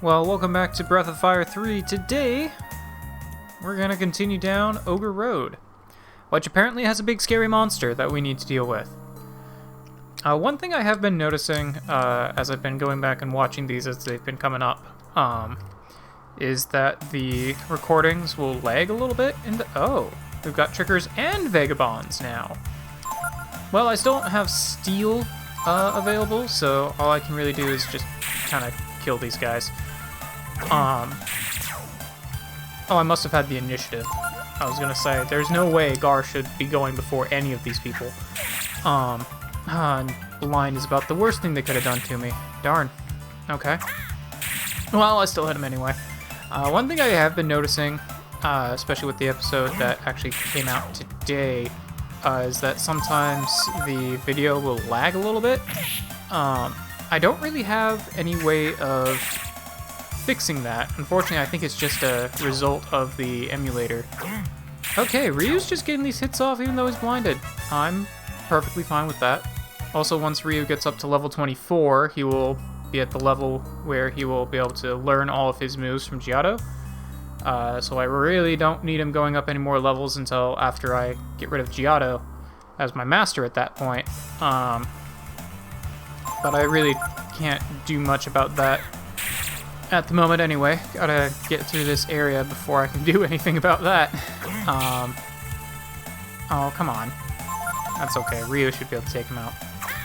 Well, welcome back to Breath of Fire 3. Today, we're gonna continue down Ogre Road, which apparently has a big scary monster that we need to deal with. One thing I have been noticing as I've been going back and watching these as they've been coming up, is that the recordings will lag a little bit. Oh, we've got Trickers and Vagabonds now. Well, I still don't have Steel available, so all I can really do is just kind of kill these guys. Oh, I must have had the initiative. I was gonna say, there's no way Gar should be going before any of these people. And blind is about the worst thing they could have done to me. Darn. Okay. Well, I still hit him anyway. One thing I have been noticing, especially with the episode that actually came out today, is that sometimes the video will lag a little bit. I don't really have any way of fixing that. Unfortunately, I think it's just a result of the emulator. Okay, Ryu's just getting these hits off even though he's blinded. I'm perfectly fine with that. Also, once Ryu gets up to level 24, he will be at the level where he will be able to learn all of his moves from Giotto. So I really don't need him going up any more levels until after I get rid of Giotto as my master at that point. But I really can't do much about that at the moment anyway. Gotta get through this area before I can do anything about that. Oh, come on. That's okay. Ryu should be able to take him out.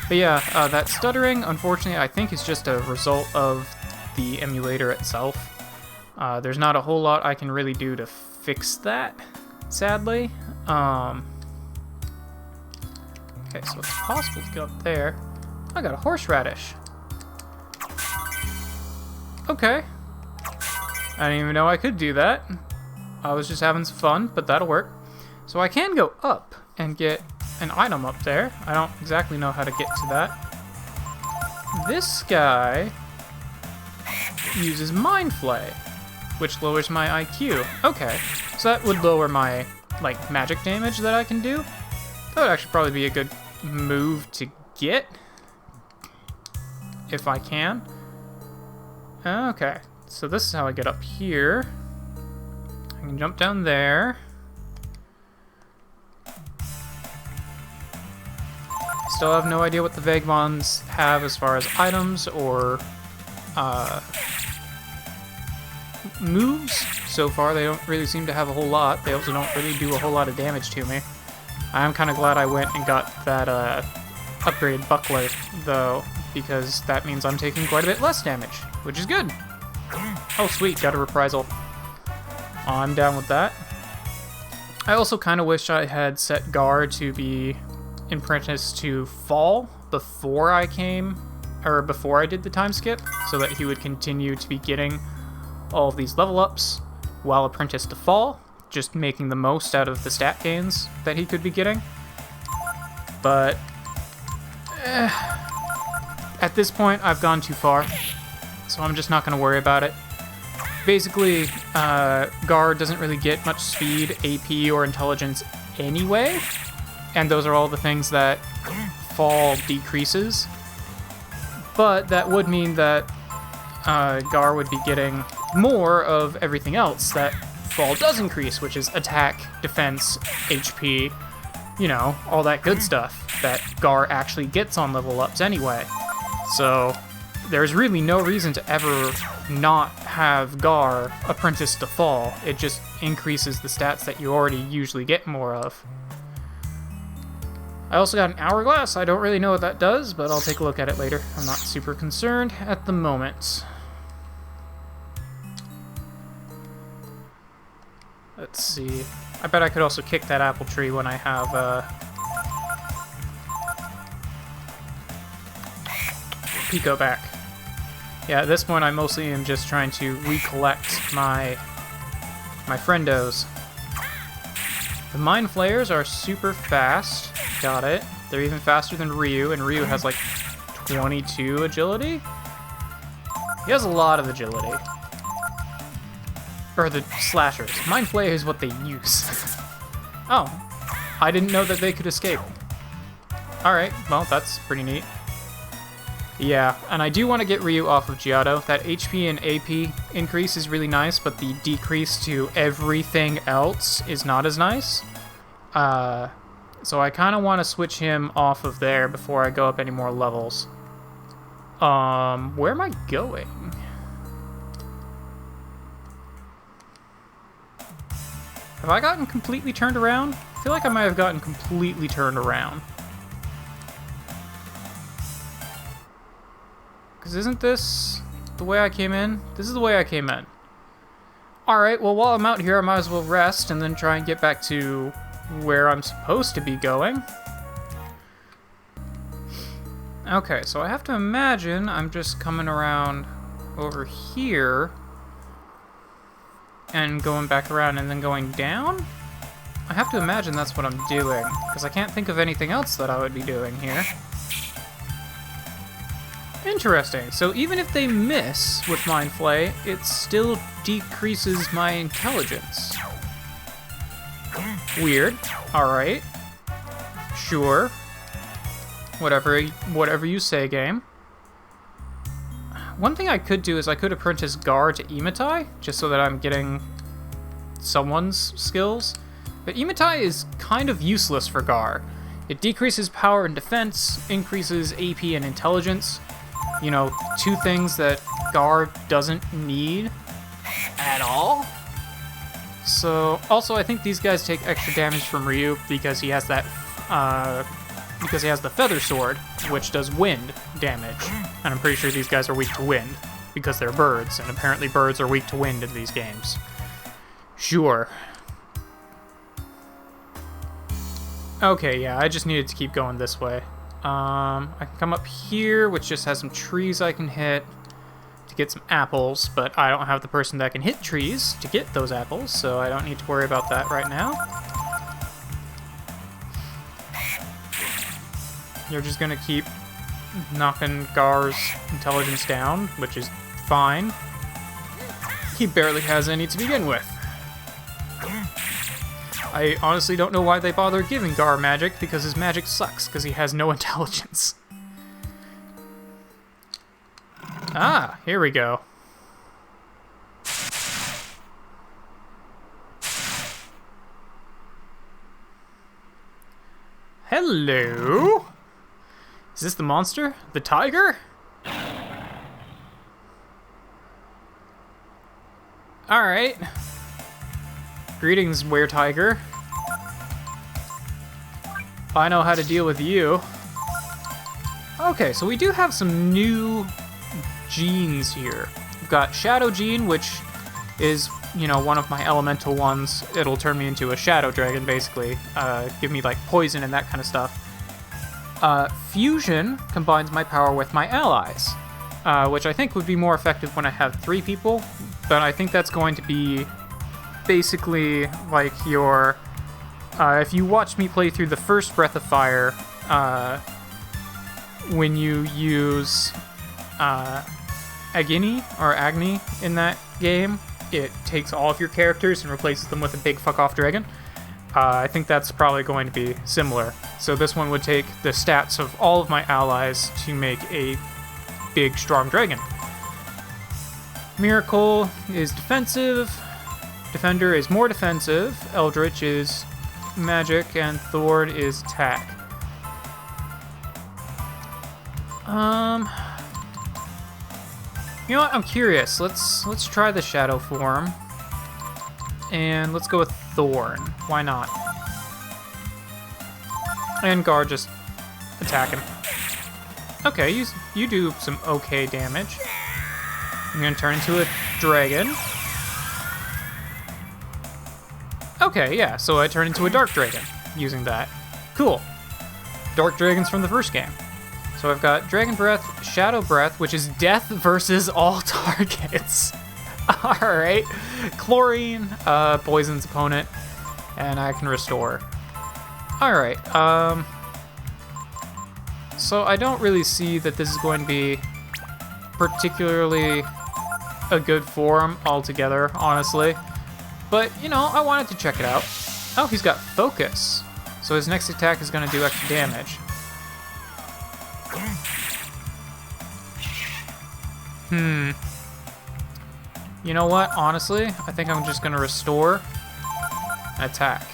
But yeah, that stuttering, unfortunately, I think is just a result of the emulator itself. There's not a whole lot I can really do to fix that, sadly. Okay, so it's possible to get up there. I got a horseradish. Okay. I didn't even know I could do that. I was just having some fun, but that'll work. So I can go up and get an item up there. I don't exactly know how to get to that. This guy uses Mind Flay, which lowers my IQ. Okay, so that would lower my, like, magic damage that I can do. That would actually probably be a good move to get, if I can. Okay, so this is how I get up here. I can jump down there. Still have no idea what the Vagabonds have as far as items or moves. So far, they don't really seem to have a whole lot. They also don't really do a whole lot of damage to me. I am kind of glad I went and got that upgraded buckler, though, because that means I'm taking quite a bit less damage, which is good. Oh, sweet, got a reprisal. I'm down with that. I also kind of wish I had set Gar to be apprenticed to Fall before I did the time skip, so that he would continue to be getting all of these level ups while apprenticed to Fall, just making the most out of the stat gains that he could be getting. But at this point, I've gone too far, so I'm just not going to worry about it. Basically, Gar doesn't really get much speed, AP, or intelligence anyway, and those are all the things that Fall decreases. But that would mean that Gar would be getting more of everything else that Fall does increase, which is attack, defense, HP, you know, all that good stuff that Gar actually gets on level ups anyway. So there's really no reason to ever not have Gar apprenticed to Fall. It just increases the stats that you already usually get more of. I also got an hourglass. I don't really know what that does, but I'll take a look at it later. I'm not super concerned at the moment. Let's see. I bet I could also kick that apple tree when I have Pico back. Yeah, at this point I mostly am just trying to recollect my friendos. The Mind Flayers are super fast. Got it. They're even faster than Ryu, and Ryu has like 22 agility? He has a lot of agility. Or the slashers. Mind Flay is what they use. Oh, I didn't know that they could escape. Alright, well, that's pretty neat. Yeah, and I do want to get Ryu off of Giotto. That HP and AP increase is really nice, but the decrease to everything else is not as nice. So I kind of want to switch him off of there before I go up any more levels. Where am I going? Have I gotten completely turned around? I feel like I might have gotten completely turned around. Because isn't this the way I came in? This is the way I came in. Alright, well while I'm out here I might as well rest and then try and get back to where I'm supposed to be going. Okay, so I have to imagine I'm just coming around over here and going back around and then going down? I have to imagine that's what I'm doing, because I can't think of anything else that I would be doing here. Interesting. So even if they miss with Mind Flay, it still decreases my intelligence. Weird. Alright. Sure. Whatever you say, game. One thing I could do is I could apprentice Gar to Imatai, just so that I'm getting someone's skills. But Imatai is kind of useless for Gar. It decreases power and defense, increases AP and intelligence. You know, two things that Gar doesn't need at all. So, also I think these guys take extra damage from Ryu because he has that, because he has the Feather Sword, which does wind damage. And I'm pretty sure these guys are weak to wind, because they're birds, and apparently birds are weak to wind in these games. Sure. Okay, yeah, I just needed to keep going this way. I can come up here, which just has some trees I can hit to get some apples, but I don't have the person that can hit trees to get those apples, so I don't need to worry about that right now. You're just gonna keep knocking Gar's intelligence down, which is fine. He barely has any to begin with. I honestly don't know why they bother giving Gar magic, because his magic sucks, because he has no intelligence. Ah, here we go. Hello? Is this the monster? The tiger? Alright. Greetings, Were-Tiger. I know how to deal with you. Okay, so we do have some new genes here. We've got Shadow Gene, which is, you know, one of my elemental ones. It'll turn me into a Shadow Dragon, basically. Give me, like, poison and that kind of stuff. Fusion combines my power with my allies, which I think would be more effective when I have 3 people, but I think that's going to be basically like your... if you watched me play through the first Breath of Fire, when you use Agni in that game, it takes all of your characters and replaces them with a big fuck-off dragon. I think that's probably going to be similar. So this one would take the stats of all of my allies to make a big, strong dragon. Miracle is defensive. Defender is more defensive. Eldritch is magic, and Thord is attack. You know what? I'm curious. Let's try the shadow form, and let's go with Thorn. Why not? And Gar just attack him. Okay, you do some okay damage. I'm gonna turn into a dragon. Okay, yeah, so I turn into a dark dragon using that. Cool. Dark dragons from the first game. So I've got Dragon Breath, Shadow Breath, which is death versus all targets. Alright. Chlorine poisons opponent, and I can restore. Alright, so I don't really see that this is going to be particularly a good form altogether, honestly. But, you know, I wanted to check it out. Oh, he's got Focus. So his next attack is going to do extra damage. You know what? Honestly, I think I'm just gonna restore and attack.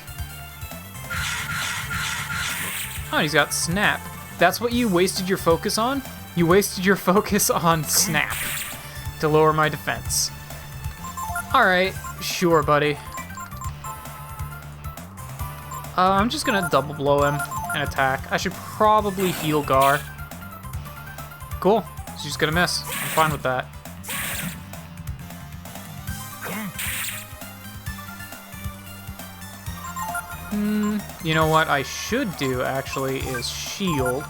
Oh, he's got Snap. That's what you wasted your focus on? You wasted your focus on Snap to lower my defense. Alright, sure, buddy. I'm just gonna double blow him and attack. I should probably heal Gar. Cool. He's just gonna miss. I'm fine with that. You know what I should do, actually, is shield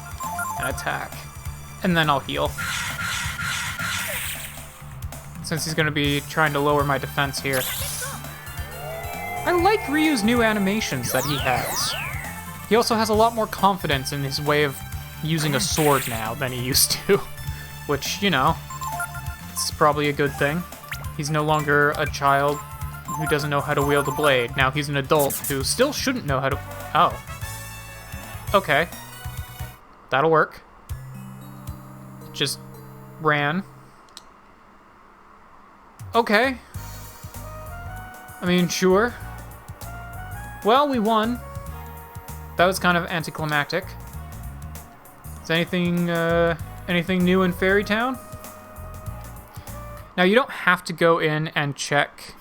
and attack. And then I'll heal. Since he's gonna be trying to lower my defense here. I like Ryu's new animations that he has. He also has a lot more confidence in his way of using a sword now than he used to. Which, you know, it's probably a good thing. He's no longer a child who doesn't know how to wield a blade. Now he's an adult who still shouldn't know how to... Oh. Okay. That'll work. Just ran. Okay. I mean, sure. Well, we won. That was kind of anticlimactic. Is anything new in Fairy Town? Now, you don't have to go in and check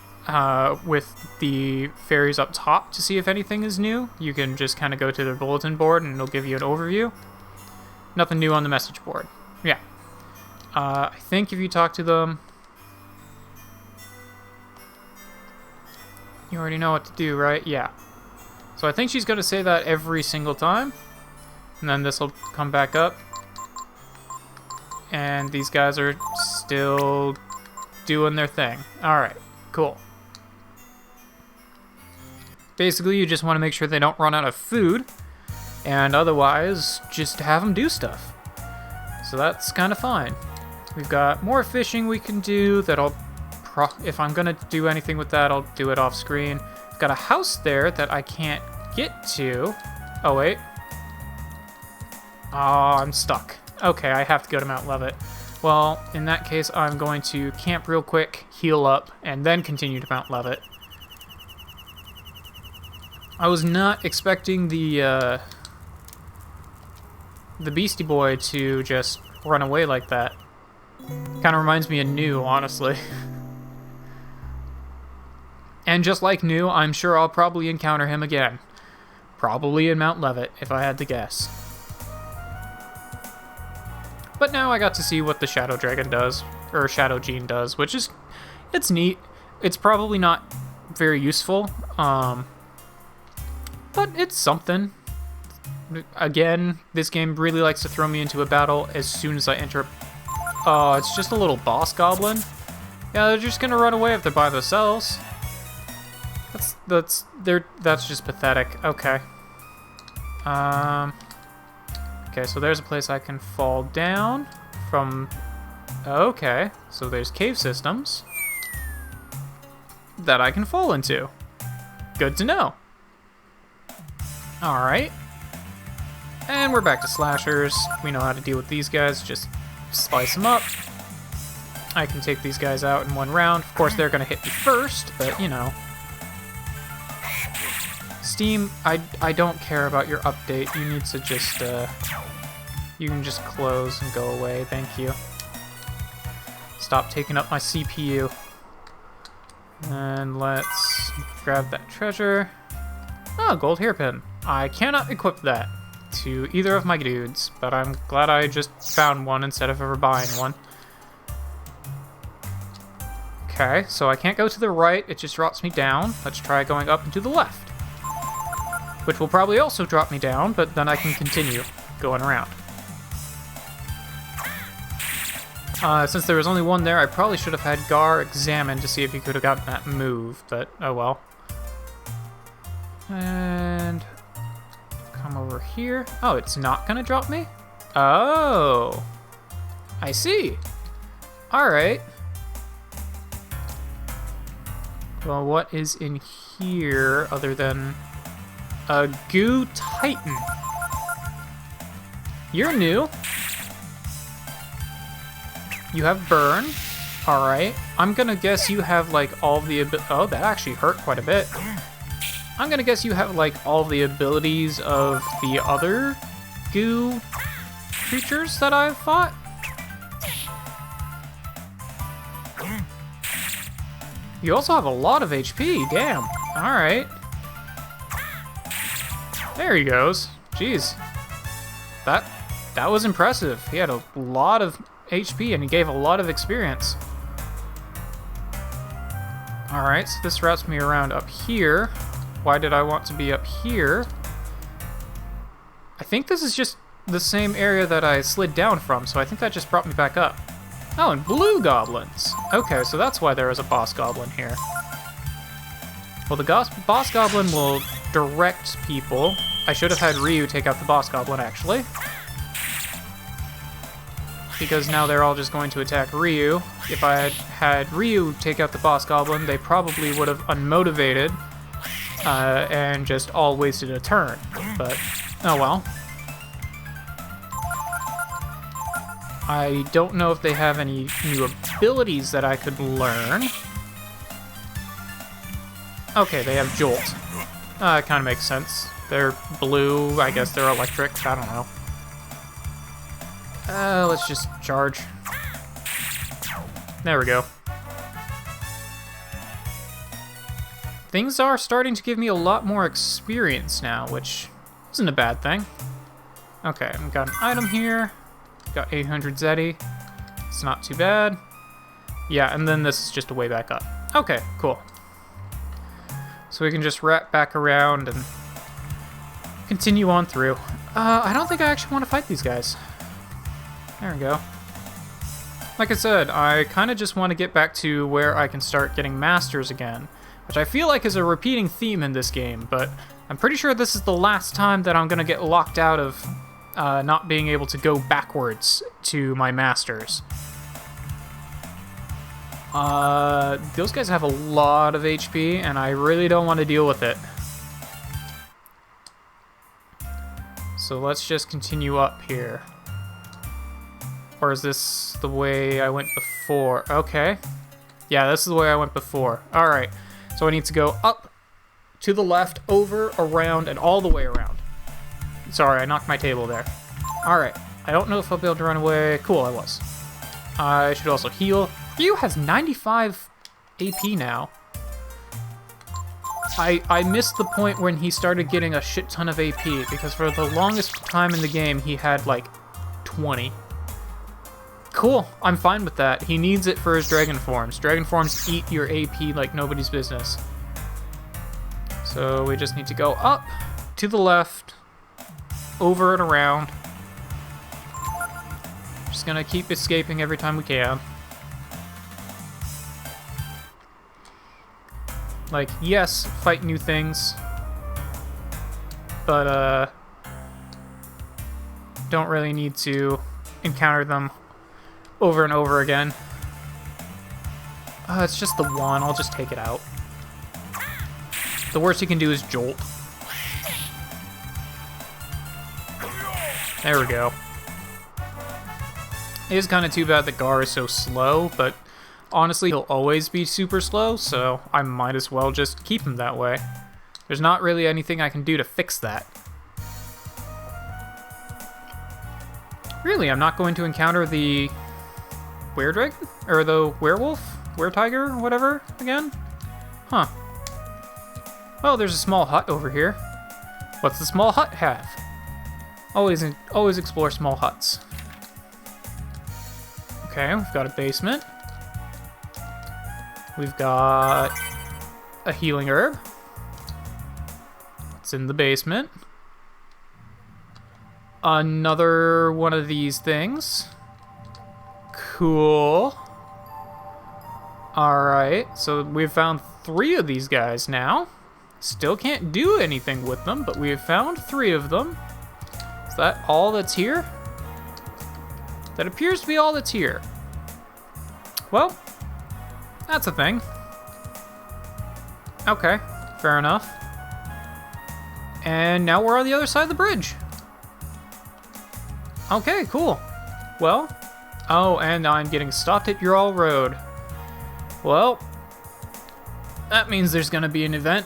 with the fairies up top to see if anything is new. You can just kind of go to their bulletin board and it'll give you an overview. Nothing new on the message board. Yeah. I think if you talk to them, you already know what to do, right? Yeah. So I think she's going to say that every single time. And then this will come back up. And these guys are still doing their thing. Alright, cool. Basically, you just want to make sure they don't run out of food. And otherwise, just have them do stuff. So that's kind of fine. We've got more fishing we can do that if I'm going to do anything with that, I'll do it off screen. I've got a house there that I can't get to. Oh, wait. Oh, I'm stuck. Okay, I have to go to Mount Levitt. Well, in that case, I'm going to camp real quick, heal up, and then continue to Mount Levitt. I was not expecting the Beastie Boy to just run away like that. Kind of reminds me of New, honestly. And just like New, I'm sure I'll probably encounter him again. Probably in Mount Levitt, if I had to guess. But now I got to see what the Shadow Dragon does, or Shadow Gene does, which is, it's neat. It's probably not very useful, but it's something. Again, this game really likes to throw me into a battle as soon as I enter. Oh, it's just a little boss goblin. Yeah, they're just gonna run away if they're by themselves. That's just pathetic. Okay. Okay, so there's a place I can fall down from. Okay, so there's cave systems that I can fall into. Good to know. Alright. And we're back to slashers. We know how to deal with these guys. Just slice them up. I can take these guys out in one round. Of course, they're going to hit me first, but, you know. Steam, I don't care about your update. You need to just, you can just close and go away. Thank you. Stop taking up my CPU. And let's grab that treasure. Oh, gold hairpin. I cannot equip that to either of my dudes, but I'm glad I just found one instead of ever buying one. Okay, so I can't go to the right, it just drops me down. Let's try going up and to the left. Which will probably also drop me down, but then I can continue going around. Since there was only one there, I probably should have had Gar examine to see if he could have gotten that move, but oh well. And come over here. Oh, it's not gonna drop me? Oh, I see. Alright. Well, what is in here other than a Goo Titan? You're new. You have burn. Alright. I'm gonna guess you have, like, all the oh, that actually hurt quite a bit. I'm gonna guess you have, like, all the abilities of the other goo creatures that I've fought. You also have a lot of HP, damn. Alright. There he goes. Jeez. That was impressive. He had a lot of HP and he gave a lot of experience. Alright, so this routes me around up here. Why did I want to be up here? I think this is just the same area that I slid down from, so I think that just brought me back up. Oh, and blue goblins. Okay, so that's why there is a boss goblin here. Well, the boss goblin will direct people. I should have had Ryu take out the boss goblin, actually. Because now they're all just going to attack Ryu. If I had had Ryu take out the boss goblin, they probably would have unmotivated and just all wasted a turn. But, oh well. I don't know if they have any new abilities that I could learn. Okay, they have Jolt. It kind of makes sense. They're blue, I guess they're electric, I don't know. Let's just charge. There we go. Things are starting to give me a lot more experience now, which isn't a bad thing. Okay, I've got an item here. Got 800 Zeti. It's not too bad. Yeah, and then this is just a way back up. Okay, cool. So we can just wrap back around and continue on through. I don't think I actually want to fight these guys. There we go. Like I said, I kind of just want to get back to where I can start getting masters again, which I feel like is a repeating theme in this game, but I'm pretty sure this is the last time that I'm going to get locked out of not being able to go backwards to my masters. Those guys have a lot of HP, and I really don't want to deal with it. So let's just continue up here. Or is this the way I went before? Okay. Yeah, this is the way I went before. Alright. So I need to go up, to the left, over, around, and all the way around. Sorry, I knocked my table there. Alright. I don't know if I'll be able to run away. Cool, I was. I should also heal. Ryu has 95 AP now. I missed the point when he started getting a shit ton of AP, because for the longest time in the game, he had, like, 20. Cool, I'm fine with that. He needs it for his Dragon Forms. Dragon Forms eat your AP like nobody's business. So we just need to go up, to the left, over and around. Just gonna keep escaping every time we can. Like, yes, fight new things, but don't really need to encounter them over and over again. It's just the one. I'll just take it out. The worst you can do is Jolt. There we go. It is kind of too bad that Gar is so slow, but honestly, he'll always be super slow, so I might as well just keep him that way. There's not really anything I can do to fix that. Really, I'm not going to encounter the Were-Dragon? Or the werewolf? Were-Tiger? Whatever, again? Huh. Oh, there's a small hut over here. What's the small hut have? Always explore small huts. Okay, we've got a basement. We've got a healing herb. It's in the basement. Another one of these things. Cool. Alright, so we've found 3 of these guys now. Still can't do anything with them, but we've found 3 of them. Is that all that's here? That appears to be all that's here. Well, that's a thing. Okay, fair enough. And now we're on the other side of the bridge. Okay, cool. Well, Oh, and I'm getting stopped at Ural Road. Well, that means there's gonna be an event.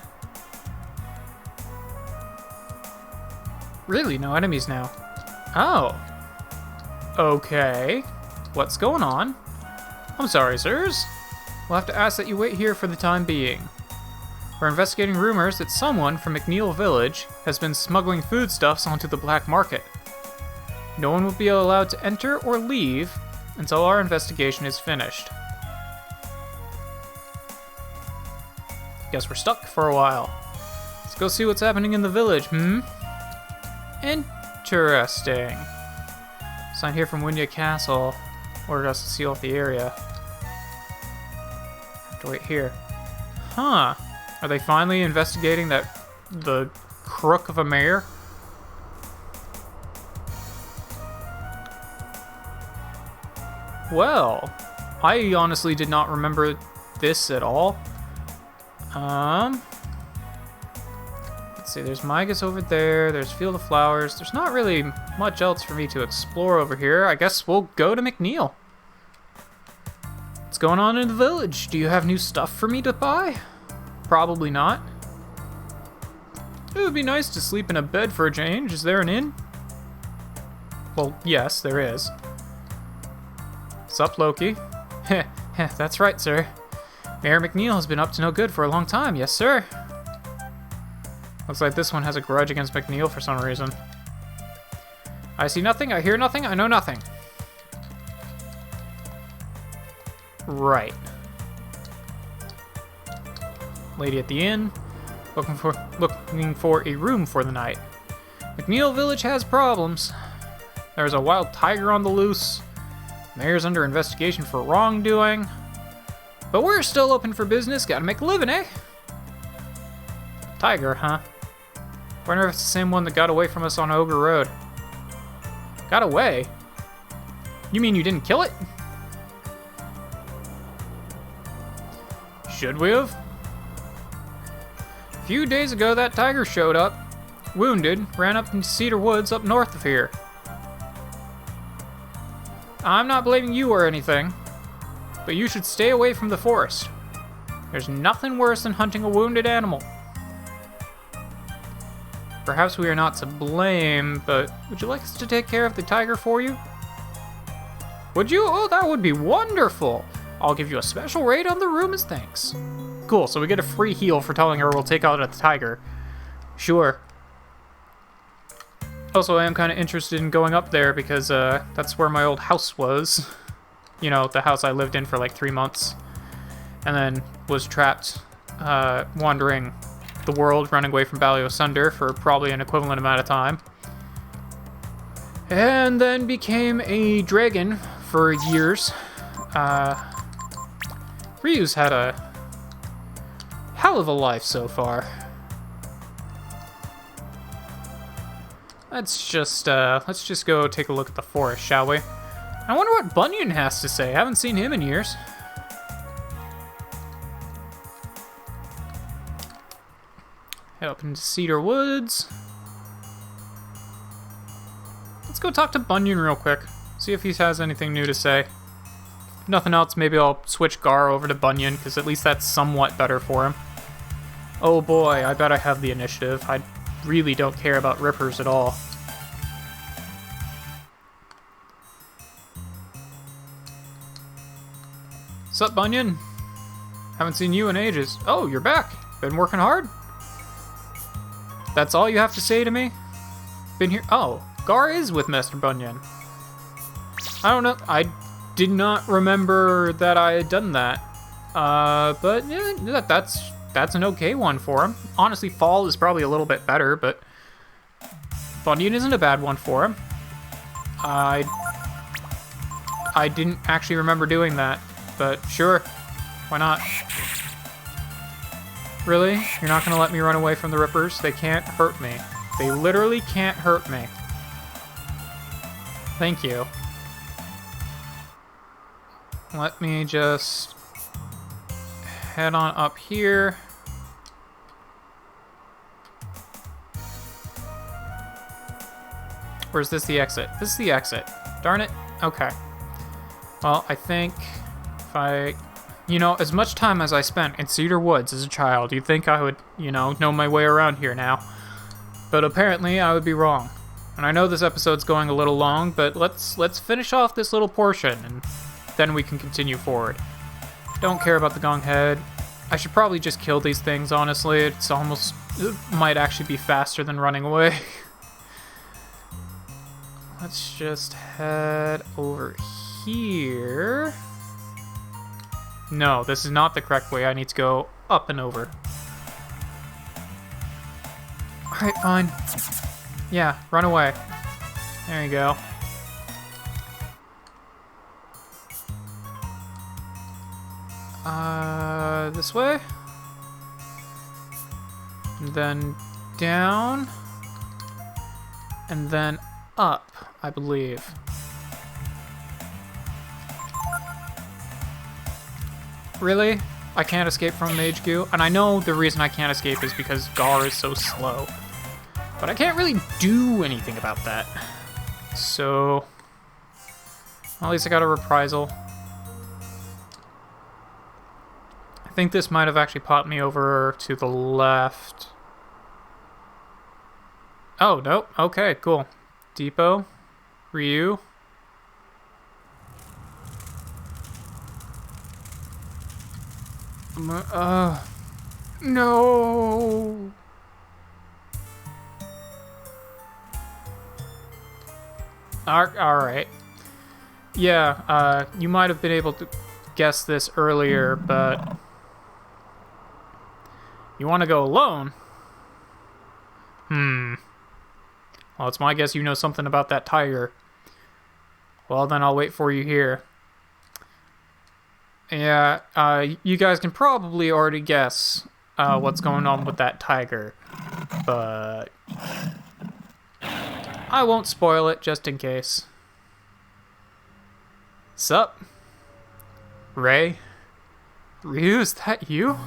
Really, no enemies now. Oh. Okay. What's going on? I'm sorry, sirs. We'll have to ask that you wait here for the time being. We're investigating rumors that someone from McNeil Village has been smuggling foodstuffs onto the black market. No one will be allowed to enter or leave until our investigation is finished. Guess we're stuck for a while. Let's go see what's happening in the village, Interesting. Sign here from Windia Castle. Ordered us to seal off the area. Have to wait here. Huh. Are they finally investigating the crook of a mayor? Well, I honestly did not remember this at all. Let's see, there's Migas over there, there's Field of Flowers. There's not really much else for me to explore over here. I guess we'll go to McNeil. What's going on in the village? Do you have new stuff for me to buy? Probably not. It would be nice to sleep in a bed for a change. Is there an inn? Well, yes, there is. Sup, Loki? Heh, that's right, sir. Mayor McNeil has been up to no good for a long time, yes, sir. Looks like this one has a grudge against McNeil for some reason. I see nothing, I hear nothing, I know nothing. Right. Lady at the inn, looking for a room for the night. McNeil Village has problems. There's a wild tiger on the loose. Mayor's under investigation for wrongdoing. But we're still open for business, gotta make a living, eh? Tiger, huh? Wonder if it's the same one that got away from us on Ogre Road. Got away? You mean you didn't kill it? Should we have? A few days ago, that tiger showed up, wounded, ran up into Cedar Woods up north of here. I'm not blaming you or anything, but you should stay away from the forest. There's nothing worse than hunting a wounded animal. Perhaps we are not to blame, but would you like us to take care of the tiger for you? Would you? Oh, that would be wonderful. I'll give you a special rate on the room as thanks. Cool, so we get a free heal for telling her we'll take out the tiger. Sure. Also, I am kind of interested in going up there because that's where my old house was. You know, the house I lived in for like 3 months. And then was trapped, wandering the world, running away from Baliosunder for probably an equivalent amount of time. And then became a dragon for years. Ryu's had a hell of a life so far. Let's just go take a look at the forest, shall we? I wonder what Bunyan has to say. I haven't seen him in years. Head up into Cedar Woods. Let's go talk to Bunyan real quick. See if he has anything new to say. If nothing else, maybe I'll switch Gar over to Bunyan, because at least that's somewhat better for him. Oh boy, I bet I have the initiative. I really don't care about Rippers at all. Sup, Bunyan? Haven't seen you in ages. Oh, you're back. Been working hard? That's all you have to say to me? Been here? Oh, Gar is with Master Bunyan. I don't know. I did not remember that I had done that. But yeah, that's an okay one for him. Honestly, Fall is probably a little bit better, but Bunyan isn't a bad one for him. I didn't actually remember doing that, but sure, why not? Really? You're not gonna let me run away from the Rippers? They can't hurt me. They literally can't hurt me. Thank you. Let me just head on up here. Or is this the exit? This is the exit. Darn it. Okay. Well, I think if I... You know, as much time as I spent in Cedar Woods as a child, you'd think I would, know my way around here now. But apparently, I would be wrong. And I know this episode's going a little long, but let's finish off this little portion, and then we can continue forward. Don't care about the gong head. I should probably just kill these things, honestly. It might actually be faster than running away. Let's just head over here. No, this is not the correct way. I need to go up and over. Alright, fine. Yeah, run away. There you go. This way? And then down. And then up, I believe. Really? I can't escape from Mage Goo? And I know the reason I can't escape is because Gar is so slow. But I can't really do anything about that. So... Well, at least I got a reprisal. I think this might have actually popped me over to the left. Oh, nope. Okay, cool. Depot. Ryu. No. Alright. Yeah, you might have been able to guess this earlier, but... You want to go alone? Well, it's my guess you know something about that tiger. Well, then I'll wait for you here. Yeah, you guys can probably already guess what's going on with that tiger, but I won't spoil it just in case. Sup? Ray? Ryu, is that you?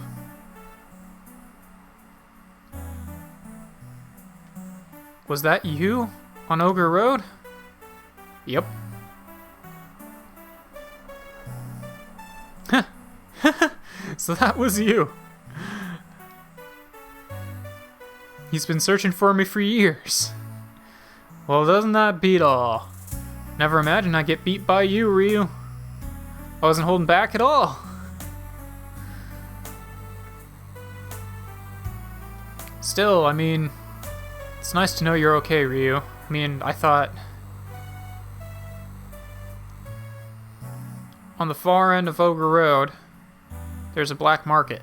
Was that you on Ogre Road? Yep. So that was you. He's been searching for me for years. Well, doesn't that beat all? Never imagined I'd get beat by you, Ryu. I wasn't holding back at all. Still, I mean, it's nice to know you're okay, Ryu. I mean, I thought... On the far end of Ogre Road, there's a black market.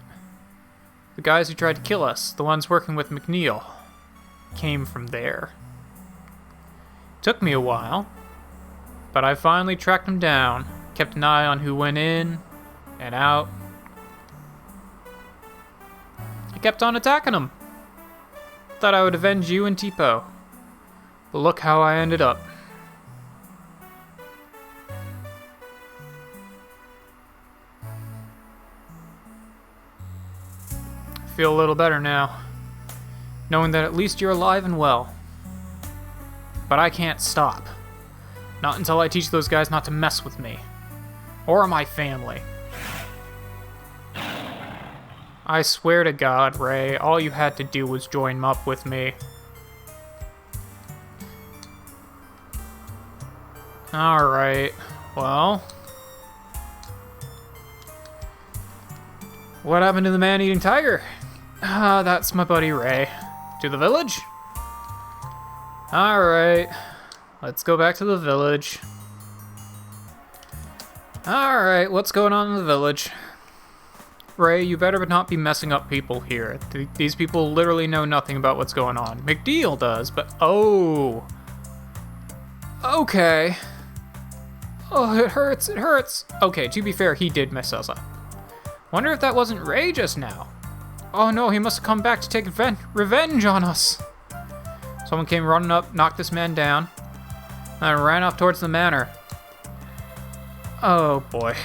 The guys who tried to kill us, the ones working with McNeil, came from there. Took me a while, but I finally tracked them down, kept an eye on who went in and out. I kept on attacking them. Thought I would avenge you and Tipo. But look how I ended up. I feel a little better now, knowing that at least you're alive and well. But I can't stop. Not until I teach those guys not to mess with me. Or my family. I swear to God, Ray, all you had to do was join up with me. Alright, well... What happened to the man-eating tiger? That's my buddy Ray. To the village? Alright, let's go back to the village. Alright, what's going on in the village? Ray, you better not be messing up people here. These people literally know nothing about what's going on. McNeil does, but oh. Okay. Oh, it hurts, it hurts. Okay, to be fair, he did mess us up. Wonder if that wasn't Ray just now. Oh no, he must have come back to take revenge on us. Someone came running up, knocked this man down, and ran off towards the manor. Oh boy.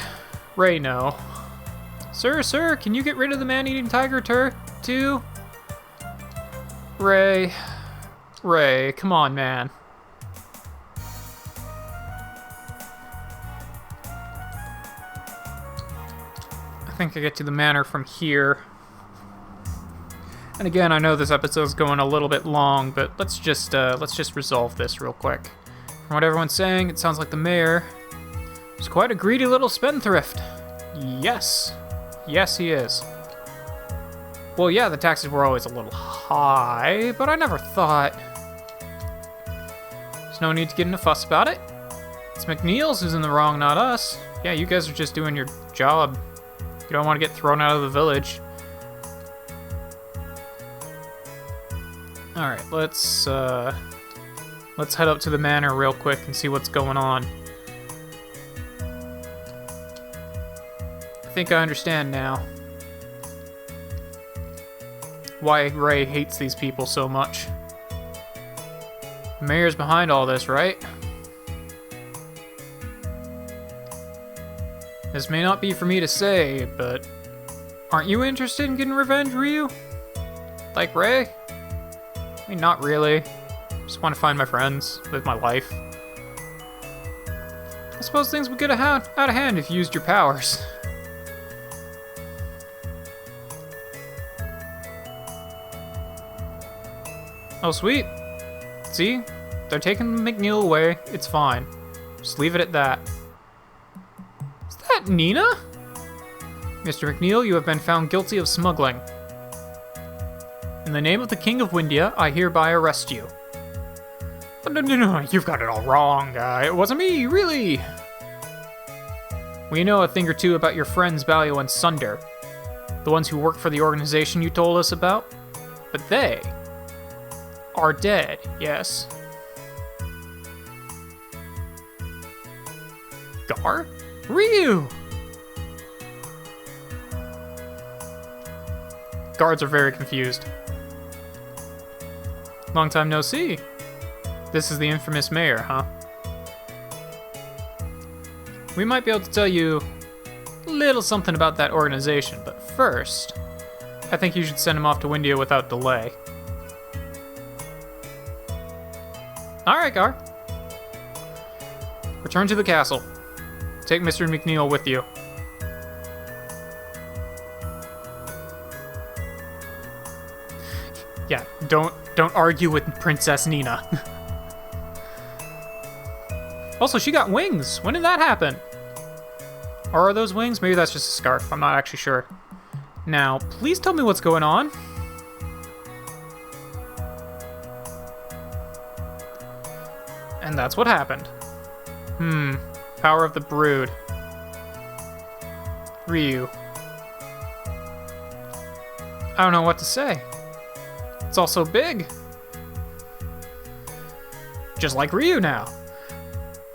Ray, no. Sir, can you get rid of the man-eating tiger too? Ray, come on, man. think I get to the manor from here. And again, I know this episode's going a little bit long, but let's just resolve this real quick. From what everyone's saying, it sounds like the mayor is quite a greedy little spendthrift. Yes. Yes, he is. Well, yeah, the taxes were always a little high, but I never thought... There's no need to get in a fuss about it. It's McNeil's who's in the wrong, not us. Yeah, you guys are just doing your job. You don't want to get thrown out of the village. Alright, let's head up to the manor real quick and see what's going on. I think I understand now why Ray hates these people so much. The mayor's behind all this, right? This may not be for me to say, but aren't you interested in getting revenge, Ryu? Like Ray? I mean, not really. Just want to find my friends, live my life. I suppose things would get out of hand if you used your powers. Oh, sweet. See? They're taking McNeil away. It's fine. Just leave it at that. Is that Nina? Mr. McNeil, you have been found guilty of smuggling. In the name of the King of Windia, I hereby arrest you. Oh, no, you've got it all wrong. It wasn't me, really. We know a thing or two about your friends Balio and Sunder, the ones who work for the organization you told us about. But they are dead, yes. Gar? Ryu! Guards are very confused. Long time no see. This is the infamous mayor, huh? We might be able to tell you a little something about that organization, but first, I think you should send him off to Windia without delay. Alright, Gar. Return to the castle. Take Mr. McNeil with you. Yeah, don't argue with Princess Nina. Also, she got wings. When did that happen? Or are those wings? Maybe that's just a scarf. I'm not actually sure. Now, please tell me what's going on. And that's what happened. Power of the Brood. Ryu. I don't know what to say. It's all so big. Just like Ryu now.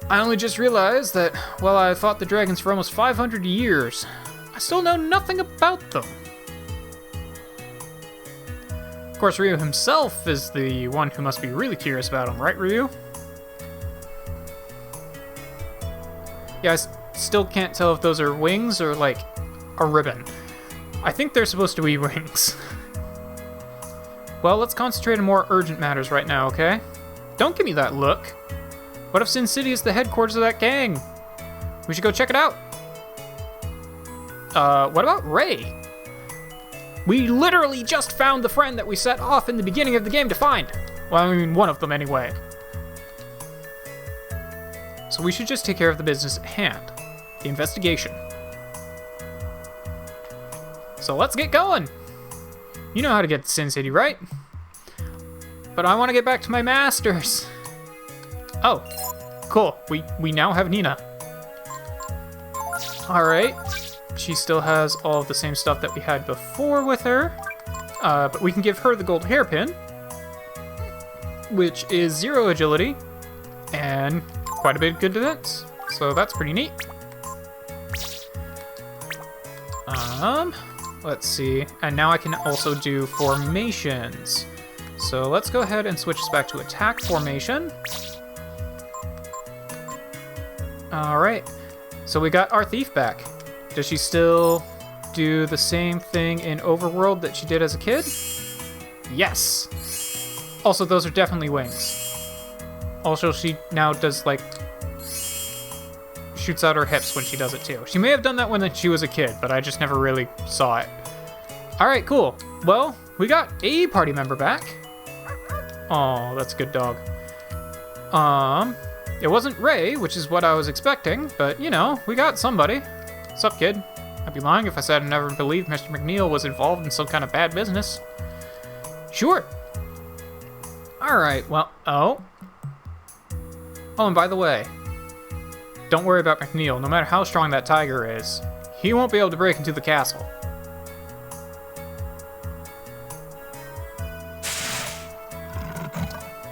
I only just realized that, well, I fought the dragons for almost 500 years. I still know nothing about them. Of course, Ryu himself is the one who must be really curious about them, right, Ryu? Yeah, I still can't tell if those are wings or, like, a ribbon. I think they're supposed to be wings. Well, let's concentrate on more urgent matters right now, okay? Don't give me that look. What if Sin City is the headquarters of that gang? We should go check it out. What about Ray? We literally just found the friend that we set off in the beginning of the game to find. Well, I mean, one of them anyway. So we should just take care of the business at hand. The investigation. So let's get going. You know how to get to Sin City, right? But I want to get back to my masters. Oh, cool. We now have Nina. Alright. She still has all of the same stuff that we had before with her. But we can give her the gold hairpin, which is 0 agility and quite a bit of good defense. So that's pretty neat. Let's see. And now I can also do formations. So let's go ahead and switch this back to attack formation. Alright. So we got our thief back. Does she still do the same thing in Overworld that she did as a kid? Yes! Also, those are definitely wings. Also, she now does, like... shoots out her hips when she does it too. She may have done that when she was a kid, but I just never really saw it. Alright, cool. Well, we got a party member back. Oh, that's a good dog. It wasn't Ray, which is what I was expecting, but, you know, we got somebody. Sup, kid? I'd be lying if I said I never believed Mr. McNeil was involved in some kind of bad business. Sure. Alright, well, oh, and by the way, don't worry about McNeil. No matter how strong that tiger is, he won't be able to break into the castle.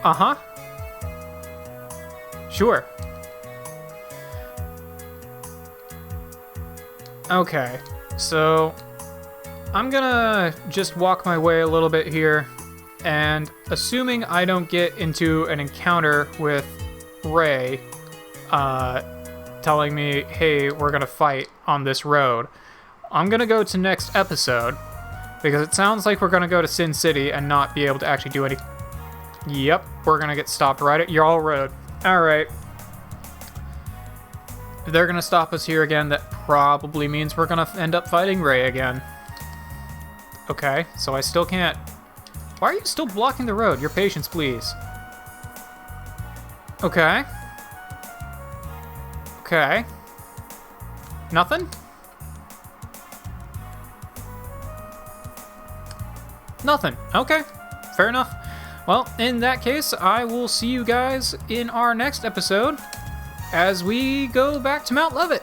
Uh-huh. Sure. Okay, so I'm gonna just walk my way a little bit here, and assuming I don't get into an encounter with Ray, telling me, hey, we're gonna fight on this road, I'm gonna go to next episode, because it sounds like we're gonna go to Sin City and not be able to actually do any... Yep, we're gonna get stopped right at Jarl Road. Alright. If they're gonna stop us here again, that probably means we're gonna end up fighting Ray again. Okay, so I still can't... Why are you still blocking the road? Your patience, please. Okay. Okay. Nothing? Nothing. Okay. Fair enough. Well, in that case, I will see you guys in our next episode as we go back to Mount Levitt.